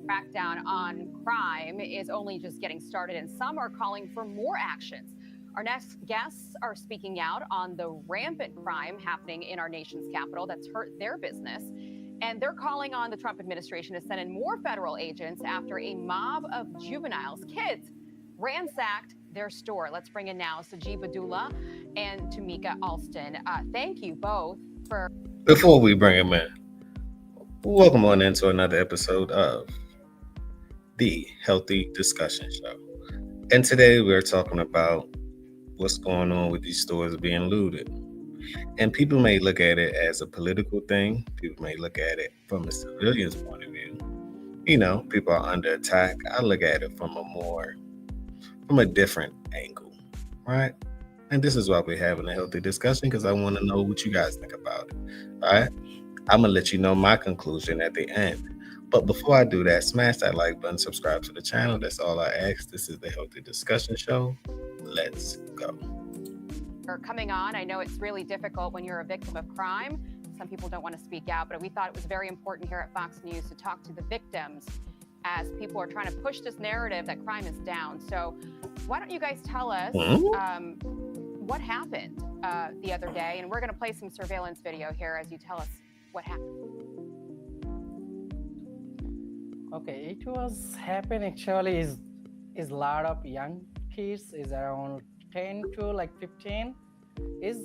crackdown on crime is only just getting started, and some are calling for more actions. Our next guests are speaking out on the rampant crime happening in our nation's capital that's hurt their business. And they're calling on the Trump administration to send in more federal agents after a mob of juveniles, kids, ransacked their store. Let's bring in now Sajib Abdullah and Tamika Alston. Thank you both for. Before we bring him in, welcome on into another episode of the Healthy Discussion Show. And today we're talking about what's going on with these stores being looted. And people may look at it as a political thing. People may look at it from a civilian's point of view. You know, people are under attack. I look at it from a different angle, right? And this is why we're having a healthy discussion, because I want to know what you guys think about it. All right. I'm going to let you know my conclusion at the end. But before I do that, smash that like button, subscribe to the channel. That's all I ask. This is the Healthy Discussion Show. Let's go. Coming on. I know it's really difficult when you're a victim of crime. Some people don't want to speak out, but we thought it was very important here at Fox News to talk to the victims as people are trying to push this narrative that crime is down. So why don't you guys tell us what happened the other day? And we're going to play some surveillance video here as you tell us what happened. Okay, it was happened actually is a lot of young kids, is around 10 to like 15, is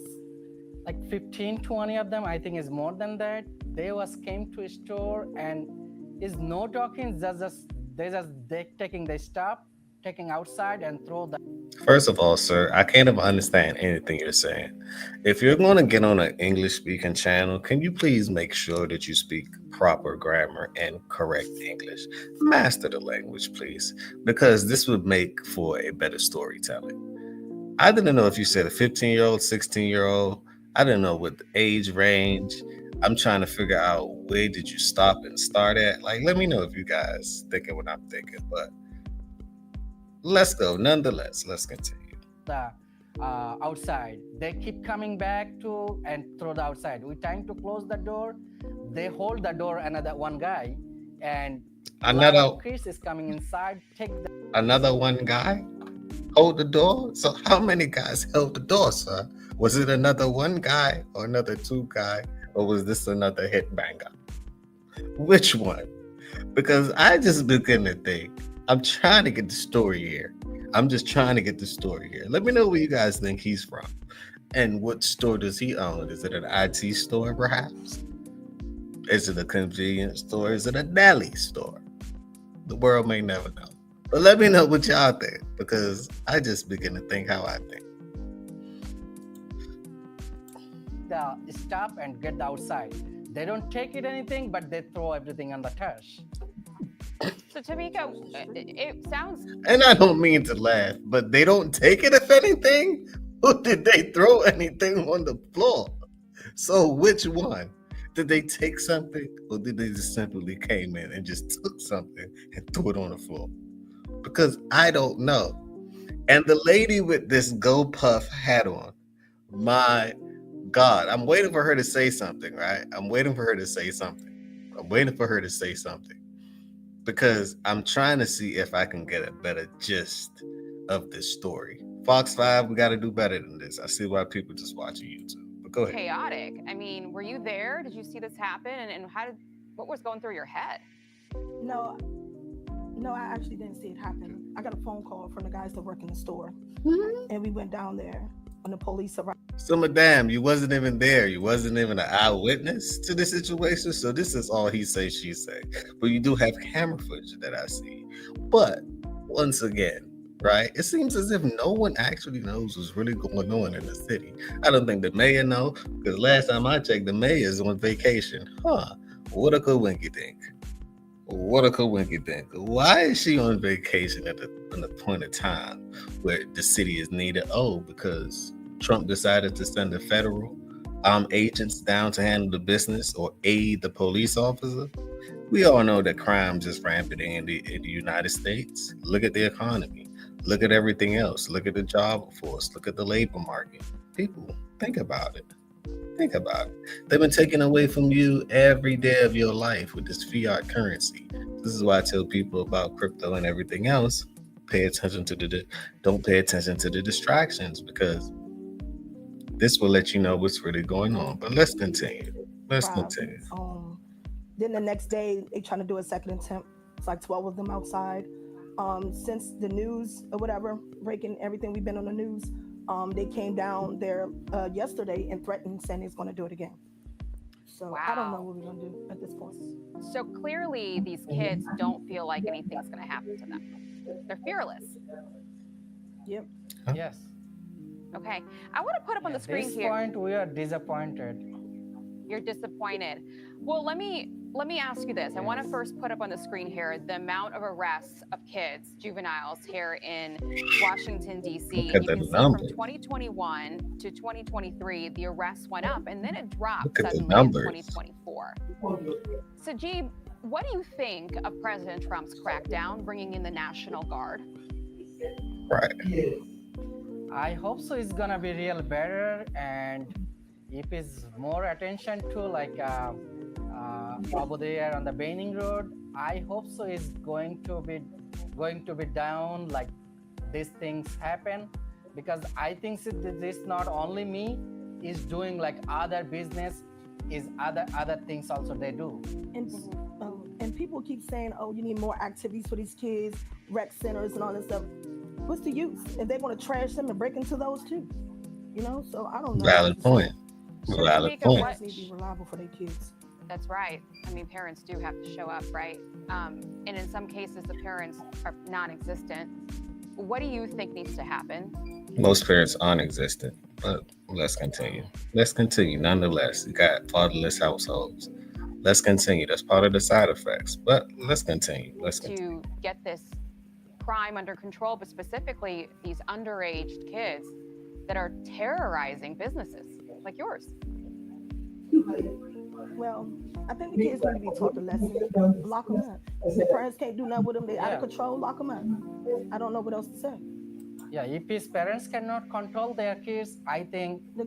like 15, 20 of them, I think is more than that. They came to a store and is no talking, they stop taking outside and throw the. First of all, sir, I can't even understand anything you're saying. If you're going to get on an English speaking channel, can you please make sure that you speak proper grammar and correct English? Master the language, please, because this would make for a better storytelling. I didn't know if you said a 15-year-old, 16-year-old. I didn't know what the age range. I'm trying to figure out where did you stop and start at. Like, let me know if you guys thinking what I'm thinking, but let's go. Nonetheless, let's continue. The outside, they keep coming back to and throw the outside. We time to close the door. They hold the door. Another one guy, and another Chris is coming inside. Another one guy hold the door. So how many guys held the door, sir? Was it another one guy or another two guy, or was this another hit banger? Which one? Because I just begin to think. I'm trying to get the story here. I'm just trying to get the story here. Let me know where you guys think he's from. And what store does he own? Is it an IT store, perhaps? Is it a convenience store? Is it a deli store? The world may never know. But let me know what y'all think, because I just begin to think how I think. Stop and get the outside. They don't take it anything, but they throw everything on the trash. So Tamika, it sounds. And I don't mean to laugh, but they don't take it if anything? Or did they throw anything on the floor? So which one? Did they take something, or did they just simply came in and just took something and threw it on the floor? Because I don't know. And the lady with this Go Puff hat on, my God, I'm waiting for her to say something, right? I'm waiting for her to say something. Because I'm trying to see if I can get a better gist of this story. Fox 5, we got to do better than this. I see why people just watching YouTube. But go ahead. Chaotic. I mean, were you there? Did you see this happen? And what was going through your head? No, I actually didn't see it happen. I got a phone call from the guys that work in the store, and we went down there when the police arrived. So, madam, you wasn't even there. You wasn't even an eyewitness to the situation. So this is all he say, she say. But you do have camera footage that I see. But once again, right, it seems as if no one actually knows what's really going on in the city. I don't think the mayor know, because last time I checked, the mayor is on vacation. What a coinky-dink. Why is she on vacation at a point of time where the city is needed? Oh, because Trump decided to send the federal agents down to handle the business or aid the police officer. We all know that crime is rampant in the United States. Look at the economy. Look at everything else. Look at the job force. Look at the labor market. People, think about it. Think about it. They've been taking away from you every day of your life with this fiat currency. This is why I tell people about crypto and everything else. Pay attention to don't pay attention to the distractions, because this will let you know what's really going on. But let's continue. Let's continue. Then the next day, they trying to do a second attempt. It's like 12 of them outside. Since the news or whatever, breaking everything we've been on the news, they came down there yesterday and threatened, saying he's going to do it again. So I don't know what we're going to do at this point. So clearly, these kids don't feel like anything's going to happen to them. They're fearless. Yep. Yes. Okay. I want to put up on the screen this here. point, we are disappointed. You're disappointed. Well, let me ask you this. I want to first put up on the screen here the amount of arrests of kids, juveniles here in Washington, D.C. You can see from 2021 to 2023, the arrests went up, and then it dropped suddenly in 2024. Sajib, what do you think of President Trump's crackdown, bringing in the National Guard? Right. I hope so. It's gonna be real better, and if it's more attention to like over there on the Banning Road, I hope so. It's going to be down. Like these things happen, because I think this not only me is doing, like other business is other things also they do. And people keep saying, oh, you need more activities for these kids, rec centers and all this stuff. What's the use if they want to trash them and break into those too? You know, so I don't know. Valid point. Valid point. Need to be reliable for their kids. That's right. I mean, parents do have to show up, right? And in some cases, the parents are non-existent. What do you think needs to happen? Most parents aren't existent, but let's continue. Nonetheless, you got fatherless households. Let's continue. That's part of the side effects, but let's continue. To get this crime under control, but specifically these underage kids that are terrorizing businesses like yours. Well, I think the kids need to be taught the lesson. Lock them up. If the parents can't do nothing with them, they're out of control, lock them up. I don't know what else to say. Yeah, if his parents cannot control their kids, I think the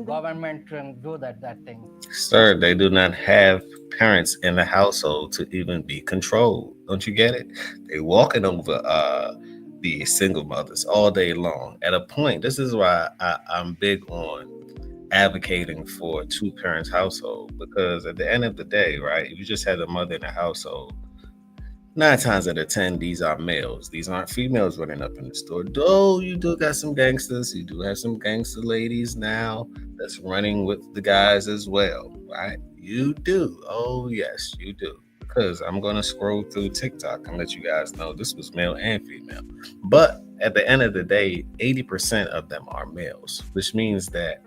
government can do that thing. Sir, they do not have parents in the household to even be controlled. Don't you get it? They walking over the single mothers all day long. At a point, this is why I'm big on advocating for a two parents household, because at the end of the day, right, if you just had a mother in the household, 9 times out of 10, these are males. These aren't females running up in the store. Though you do got some gangsters. You do have some gangster ladies now that's running with the guys as well, right? You do. Oh, yes, you do. Because I'm going to scroll through TikTok and let you guys know this was male and female. But at the end of the day, 80% of them are males, which means that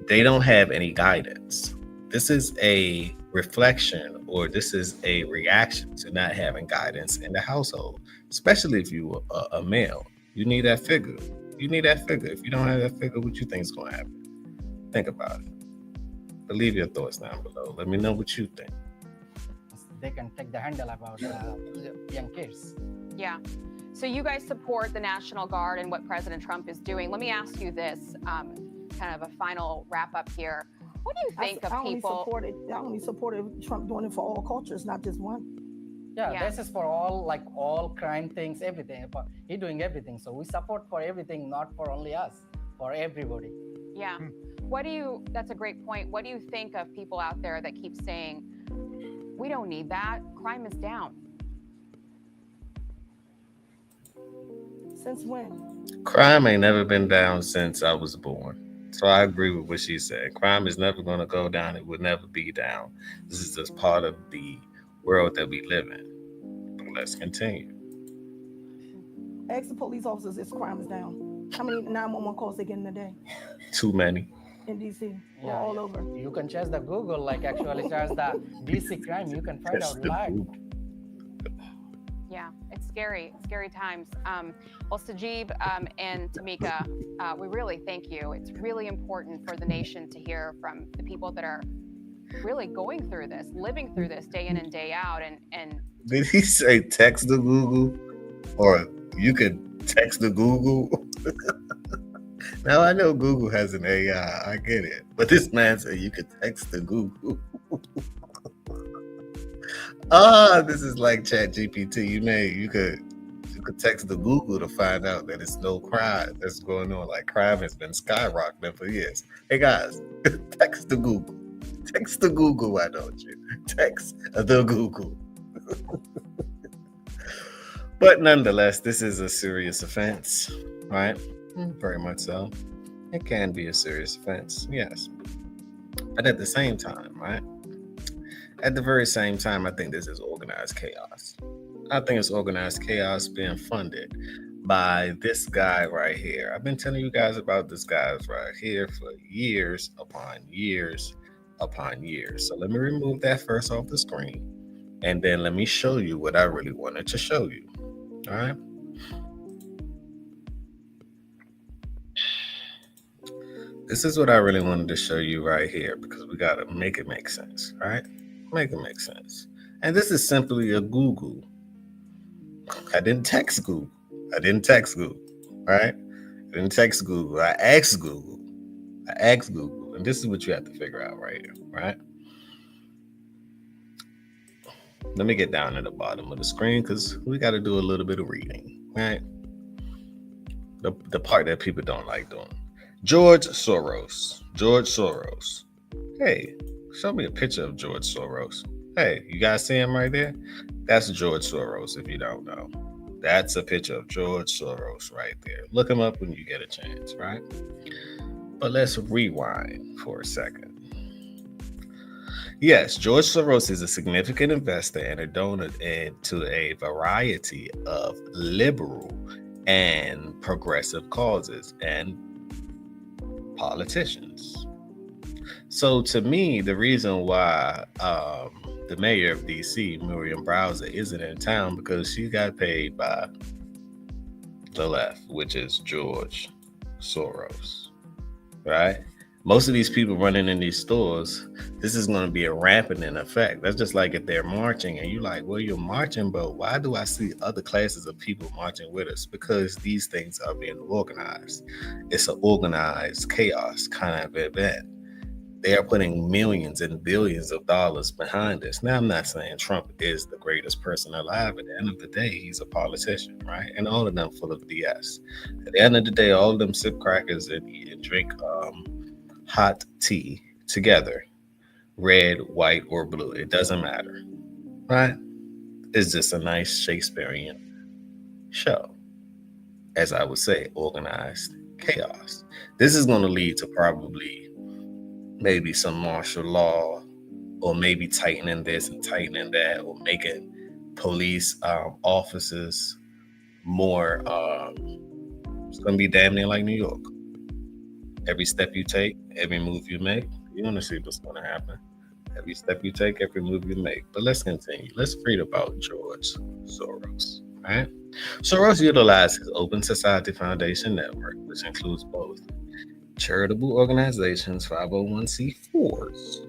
they don't have any guidance. This is a reflection, or this is a reaction to not having guidance in the household, especially if you are a male. You need that figure. If you don't have that figure, what you think is going to happen? Think about it. But leave your thoughts down below. Let me know what you think. They can take the handle about young kids. Yeah. So you guys support the National Guard and what President Trump is doing. Let me ask you this, kind of a final wrap up here. What do you think of people? I only supported Trump doing it for all cultures, not just one. Yeah, this is for all crime things, everything. He's doing everything. So we support for everything, not for only us, for everybody. Yeah. That's a great point. What do you think of people out there that keep saying, we don't need that, crime is down? Since when? Crime ain't never been down since I was born. So I agree with what she said. Crime is never going to go down. It will never be down. This is just part of the world that we live in. But let's continue. Ask the police officers if crime is down. How many 911 calls they get in a day? Too many. In DC, or all over. You can check the Google, actually search the DC crime. You can find out live. Yeah, it's scary times. Well, Sajib and Tamika, we really thank you. It's really important for the nation to hear from the people that are really going through this, living through this day in and day out. And did he say text the Google, or you could text the Google? Now I know Google has an AI. I get it, but this man said you could text the Google. This is like Chat GPT. You could text the Google to find out that it's no crime that's going on. Like crime has been skyrocketing for years. Hey guys, text the Google. Text the Google, why don't you? Text the Google. But nonetheless, this is a serious offense, right? Very much so. It can be a serious offense, yes. But at the same time, right? At the very same time, I think this is organized chaos. I think it's organized chaos being funded by this guy right here. I've been telling you guys about this guy right here for years upon years upon years. So let me remove that first off the screen. And then let me show you what I really wanted to show you. All right. This is what I really wanted to show you right here because we got to make it make sense, right? Make it make sense. And this is simply a Google. I didn't text Google. Right? I didn't text Google. I asked Google. And this is what you have to figure out right here, right? Let me get down to the bottom of the screen because we got to do a little bit of reading, right? The part that people don't like doing. George Soros. Hey, show me a picture of George Soros. Hey, you guys see him right there? That's George Soros, if you don't know. That's a picture of George Soros right there. Look him up when you get a chance, right? But let's rewind for a second. Yes, George Soros is a significant investor and a donor into a variety of liberal and progressive causes and politicians. So to me, the reason why the mayor of DC, Miriam Browser, isn't in town because she got paid by the left, which is George Soros, right? Most of these people running in these stores, this is going to be a rampant in effect. That's just like if they're marching and you're like, well, you're marching, but why do I see other classes of people marching with us? Because these things are being organized. It's an organized chaos kind of event. They are putting millions and billions of dollars behind this. Now, I'm not saying Trump is the greatest person alive. At the end of the day, he's a politician, right? And all of them full of BS. At the end of the day, all of them sip crackers and eat and drink hot tea together, red, white, or blue. It doesn't matter, right? It's just a nice Shakespearean show. As I would say, organized chaos. This is going to lead to probably maybe some martial law, or maybe tightening this and tightening that, or making police officers more. It's going to be damn near like New York. Every step you take, every move you make, you're going to see what's going to happen. Every step you take, every move you make. But let's continue. Let's read about George Soros. All right. Soros utilized his Open Society Foundation network, which includes both charitable organizations, 501c4s,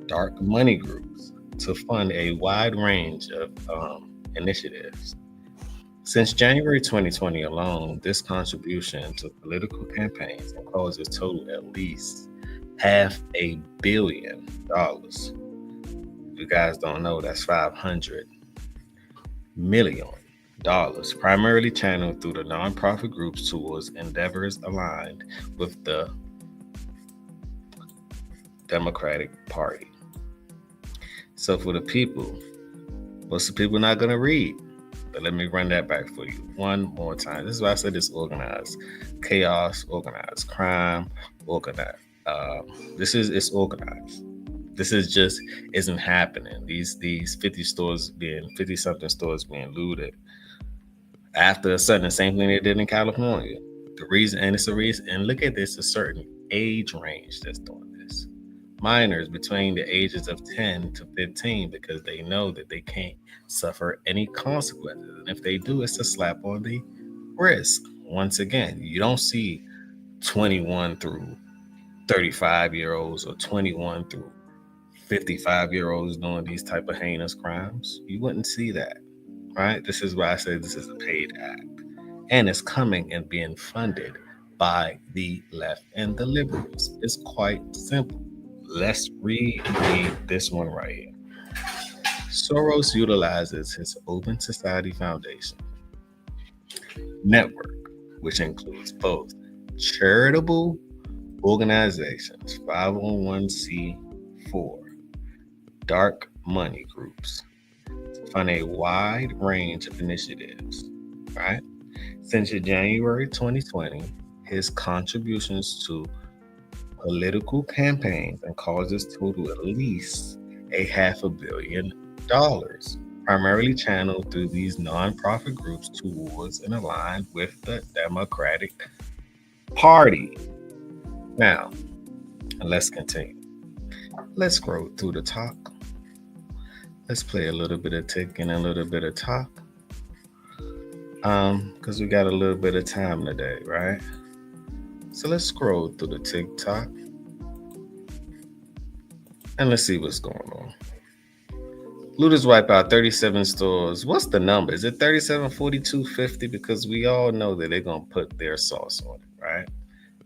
dark money groups, to fund a wide range of initiatives. Since January 2020 alone, this contribution to political campaigns and causes total at least $500 million. If you guys don't know, that's $500 million, primarily channeled through the nonprofit groups towards endeavors aligned with the Democratic Party. So for the people, most of the people not going to read. But let me run that back for you one more time. This is why I said it's organized chaos, organized crime, organized. It's organized. This is just isn't happening. These 50 something stores being looted after a sudden, same thing they did in California. The reason, and it's a reason, and look at this, a certain age range that's doing this. Minors between the ages of 10 to 15 because they know that they can't suffer any consequences. And if they do, it's a slap on the wrist. Once again, you don't see 21 through 35-year-olds or 21 through 55-year-olds doing these type of heinous crimes. You wouldn't see that, right? This is why I say this is a paid act. And it's coming and being funded by the left and the liberals. It's quite simple. Let's read this one right here. Soros utilizes his Open Society Foundation network, which includes both charitable organizations, 501c4, dark money groups, to fund a wide range of initiatives, right? Since January 2020, his contributions to political campaigns and causes total at least $500 million, primarily channeled through these nonprofit groups towards and aligned with the Democratic Party. Now, let's continue. Let's scroll through the talk. Let's play a little bit of tick and a little bit of talk. Because we got a little bit of time today, right? So let's scroll through the TikTok and let's see what's going on. Looters wipe out 37 stores. What's the number? Is it 37, 42, 50? Because we all know that they're going to put their sauce on it, right?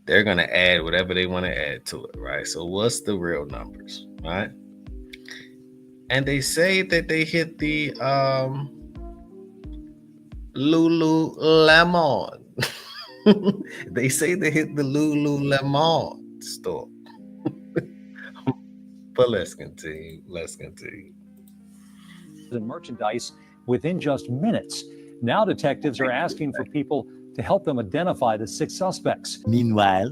They're going to add whatever they want to add to it, right? So what's the real numbers, right? And they say that they hit the Lululemon. They say they hit the Lululemon store. But let's continue. And merchandise within just minutes. Now detectives are asking for people to help them identify the 6 suspects. Meanwhile,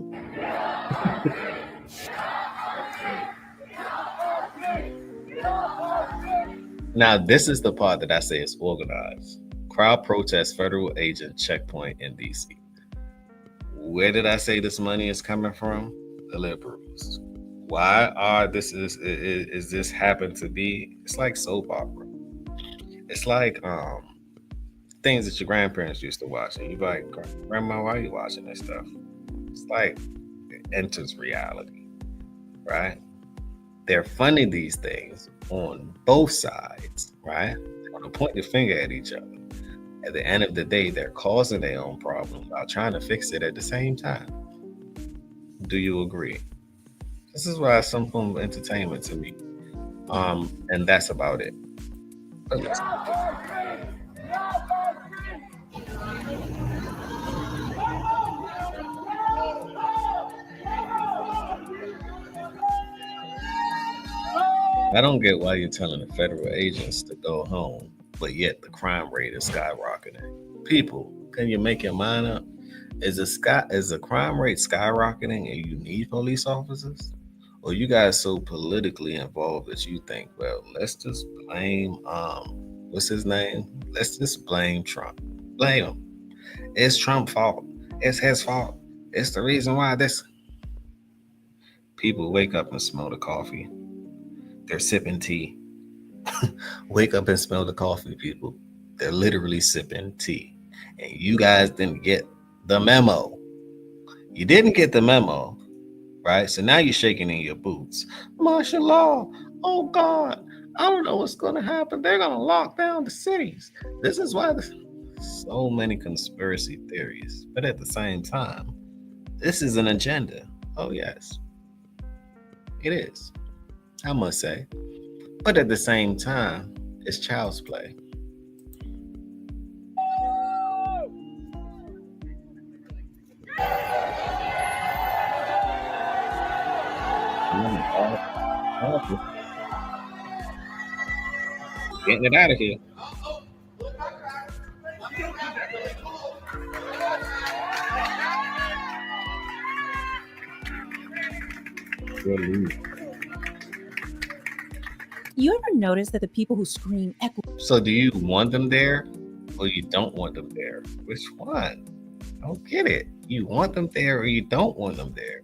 now this is the part that I say is organized. Crowd protest federal agent checkpoint in DC. Where did I say this money is coming from? The liberals. Why are this is this happen to be? It's like soap opera. It's like things that your grandparents used to watch, and you like, Grandma, why are you watching this stuff? It's like it enters reality, right? They're funding these things on both sides, right? They're gonna point the finger at each other. At the end of the day, they're causing their own problem while trying to fix it at the same time. Do you agree? This is why it's some form of entertainment to me. And that's about it. But let's I don't get why you're telling the federal agents to go home, but yet the crime rate is skyrocketing. People, can you make your mind up? Is the crime rate skyrocketing and you need police officers? Or you guys so politically involved that you think, well, let's just blame what's his name? Let's just blame Trump. Blame him. It's Trump's fault. It's his fault. It's the reason why this. People wake up and smell the coffee. They're sipping tea. Wake up and smell the coffee, people. They're literally sipping tea. And you guys didn't get the memo. You didn't get the memo, right? So now you're shaking in your boots. Martial law. Oh, God. I don't know what's going to happen. They're going to lock down the cities. This is why there's so many conspiracy theories. But at the same time, this is an agenda. Oh, yes. It is. I must say. But at the same time, it's child's play. Getting it out of here. You ever notice that the people who scream echo? So do you want them there or you don't want them there? Which one? I don't get it. You want them there or you don't want them there?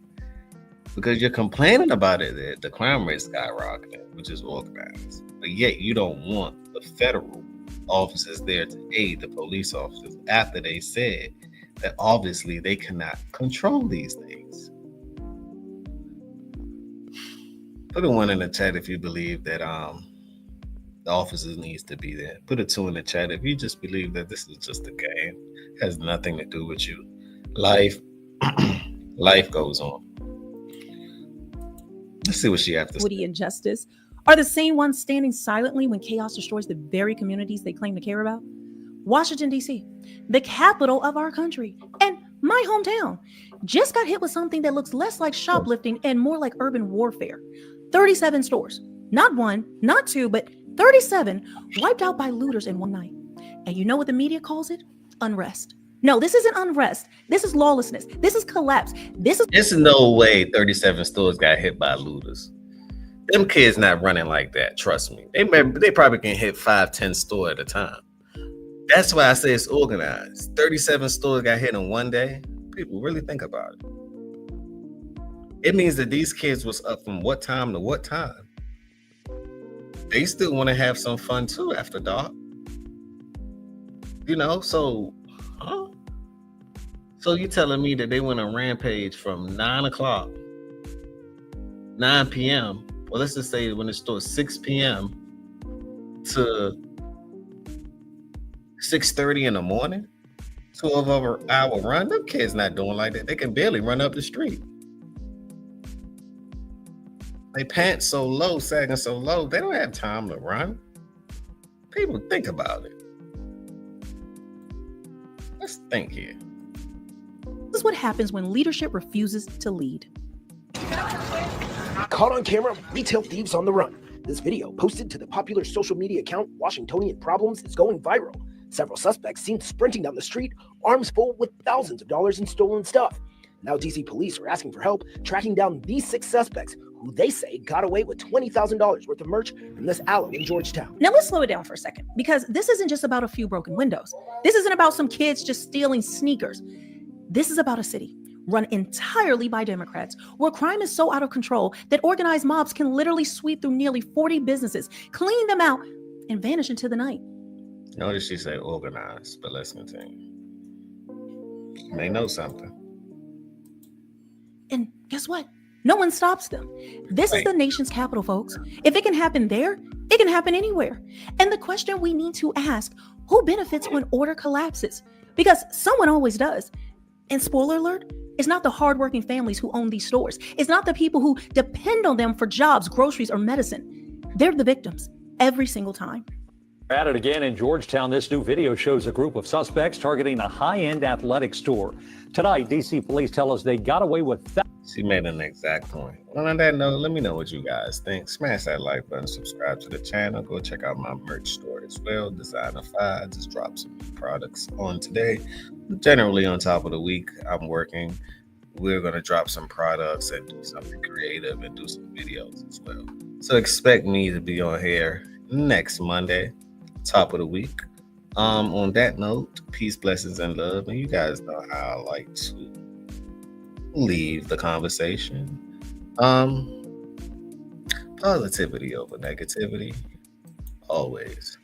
Because you're complaining about it that the crime rate skyrocketing, which is organized. But yet you don't want the federal officers there to aid the police officers after they said that obviously they cannot control these things. Put a 1 in the chat if you believe that the officers needs to be there. Put a 2 in the chat if you just believe that this is just a game. It has nothing to do with you. Life, Life goes on. Let's see what she has to say. Equity and justice are the same ones standing silently when chaos destroys the very communities they claim to care about. Washington, D.C., the capital of our country, and my hometown, just got hit with something that looks less like shoplifting and more like urban warfare. 37 stores, not one, not two, but 37 wiped out by looters in one night. And you know what the media calls it? Unrest. No, this isn't unrest. This is lawlessness. This is collapse. There's no way 37 stores got hit by looters. Them kids not running like that. Trust me. They probably can hit 5-10 stores at a time. That's why I say it's organized. 37 stores got hit in one day. People really think about it. It means that these kids was up from what time to what time. They still want to have some fun too after dark. You know, so you telling me that they went on rampage from 9 p.m. Well, let's just say when it starts 6 p.m. to 6:30 in the morning, 12-hour run. Them kids not doing like that. They can barely run up the street. They pants so low, sagging so low, they don't have time to run. People think about it. Let's think here. This is what happens when leadership refuses to lead. Caught on camera, retail thieves on the run. This video, posted to the popular social media account Washingtonian Problems, is going viral. Several suspects seen sprinting down the street, arms full with thousands of dollars in stolen stuff. Now DC police are asking for help tracking down these 6 suspects who they say got away with $20,000 worth of merch from this alley in Georgetown. Now let's slow it down for a second, because this isn't just about a few broken windows. This isn't about some kids just stealing sneakers. This is about a city run entirely by Democrats, where crime is so out of control that organized mobs can literally sweep through nearly 40 businesses, clean them out, and vanish into the night. Notice she said organized, but let's continue. You may know something. And guess what? No one stops them. This is the nation's capital, folks. If it can happen there, it can happen anywhere. And the question we need to ask, who benefits when order collapses? Because someone always does. And spoiler alert, it's not the hardworking families who own these stores. It's not the people who depend on them for jobs, groceries, or medicine. They're the victims every single time. At it again in Georgetown, this new video shows a group of suspects targeting a high-end athletic store. Tonight, DC police tell us they got away with theft. She made an exact point. Well, on that note, let me know what you guys think. Smash that like button, subscribe to the channel. Go check out my merch store as well. Designified just dropped some new products on today. Generally on top of the week, I'm working. We're going to drop some products and do something creative and do some videos as well. So expect me to be on here next Monday, top of the week. On that note, peace, blessings, and love. And you guys know how I like to leave the conversation. Positivity over negativity, always.